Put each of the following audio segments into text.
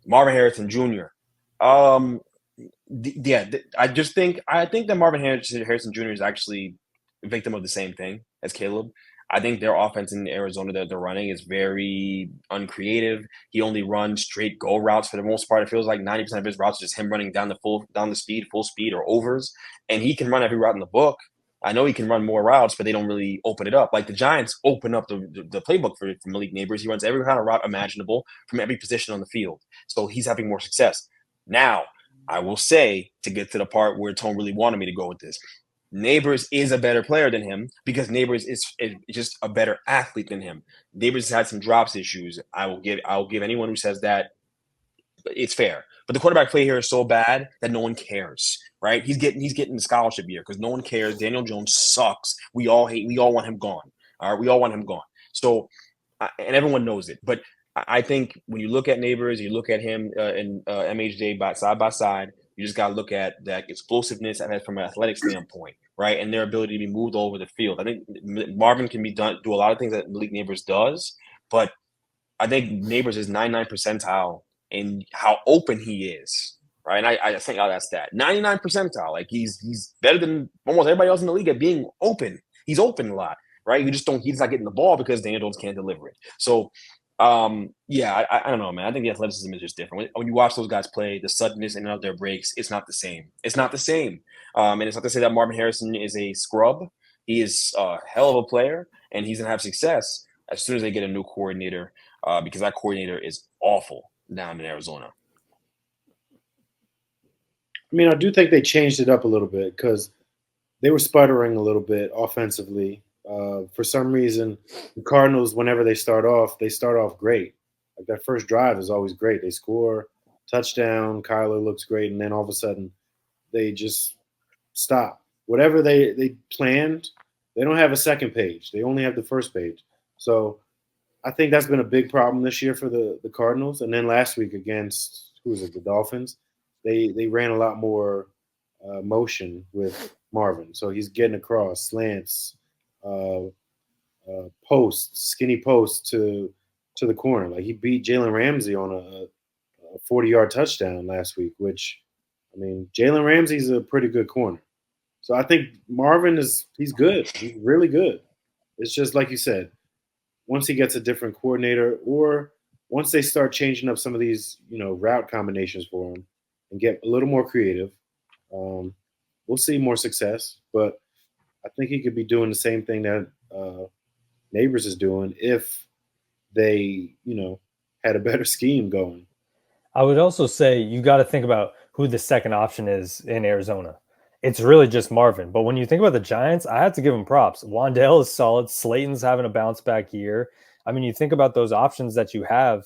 Marvin Harrison Jr. Um, I think that Harrison Jr. is actually a victim of the same thing as Caleb. I think their offense in Arizona that they're running is very uncreative. He only runs straight go routes for the most part. It feels like 90% of his routes is just him running full speed or overs, and he can run every route in the book. I know he can run more routes, but they don't really open it up. Like the Giants open up the playbook for Malik Nabers. He runs every kind of route imaginable from every position on the field. So he's having more success. Now, I will say, to get to the part where Tone really wanted me to go with this, Nabers is a better player than him because Nabers is just a better athlete than him. Nabers has had some drops issues. I'll give anyone who says that it's fair. But the quarterback play here is so bad that no one cares, right? He's getting the scholarship year because no one cares. Daniel Jones sucks. We all want him gone. All right, we all want him gone. So, and everyone knows it. But I think when you look at Nabers, you look at him and MHJ side by side. You just got to look at that explosiveness from an athletic standpoint, right? And their ability to be moved all over the field. I think Marvin can do a lot of things that Malik Nabers does, but I think Nabers is 99 percentile in how open he is, right? And I think I'll ask that 99 percentile. Like he's better than almost everybody else in the league at being open. He's open a lot, right? He's not getting the ball because Daniel Jones can't deliver it. So yeah, I don't know, man. I think the athleticism is just different. When you watch those guys play, the suddenness in and out of their breaks, it's not the same. It's not the same. And it's not to say that Marvin Harrison is a scrub. He is a hell of a player, and he's gonna have success as soon as they get a new coordinator, because that coordinator is awful down in Arizona. I mean, I do think they changed it up a little bit because they were sputtering a little bit offensively. For some reason, the Cardinals, whenever they start off great. Like that first drive is always great. They score, touchdown, Kyler looks great, and then all of a sudden they just stop. Whatever they planned, they don't have a second page. They only have the first page. So I think that's been a big problem this year for the Cardinals. And then last week against who was it, the Dolphins, they ran a lot more motion with Marvin. So he's getting across slants, uh, posts, skinny posts to the corner. Like he beat Jalen Ramsey on a 40-yard touchdown last week. Which, I mean, Jalen Ramsey's a pretty good corner. So I think Marvin he's good. He's really good. It's just like you said, once he gets a different coordinator, or once they start changing up some of these, route combinations for him and get a little more creative, um, we'll see more success. But I think he could be doing the same thing that Neighbors is doing if they, had a better scheme going. I would also say you got to think about who the second option is in Arizona. It's really just Marvin. But when you think about the Giants, I have to give them props. Wandale is solid. Slayton's having a bounce back year. I mean, you think about those options that you have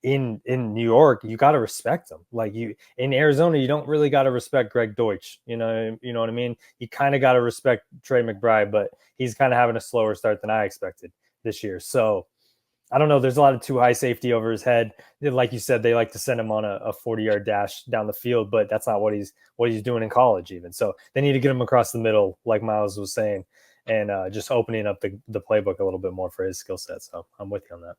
in New York, you got to respect them. Like you in Arizona, you don't really got to respect Greg Deutsch. You know what I mean? You kind of got to respect Trey McBride, but he's kind of having a slower start than I expected this year. So I don't know. There's a lot of too high safety over his head. Like you said, they like to send him on a 40-yard dash down the field, but that's not what he's doing in college even. So they need to get him across the middle, like Miles was saying, and just opening up the playbook a little bit more for his skill set. So I'm with you on that.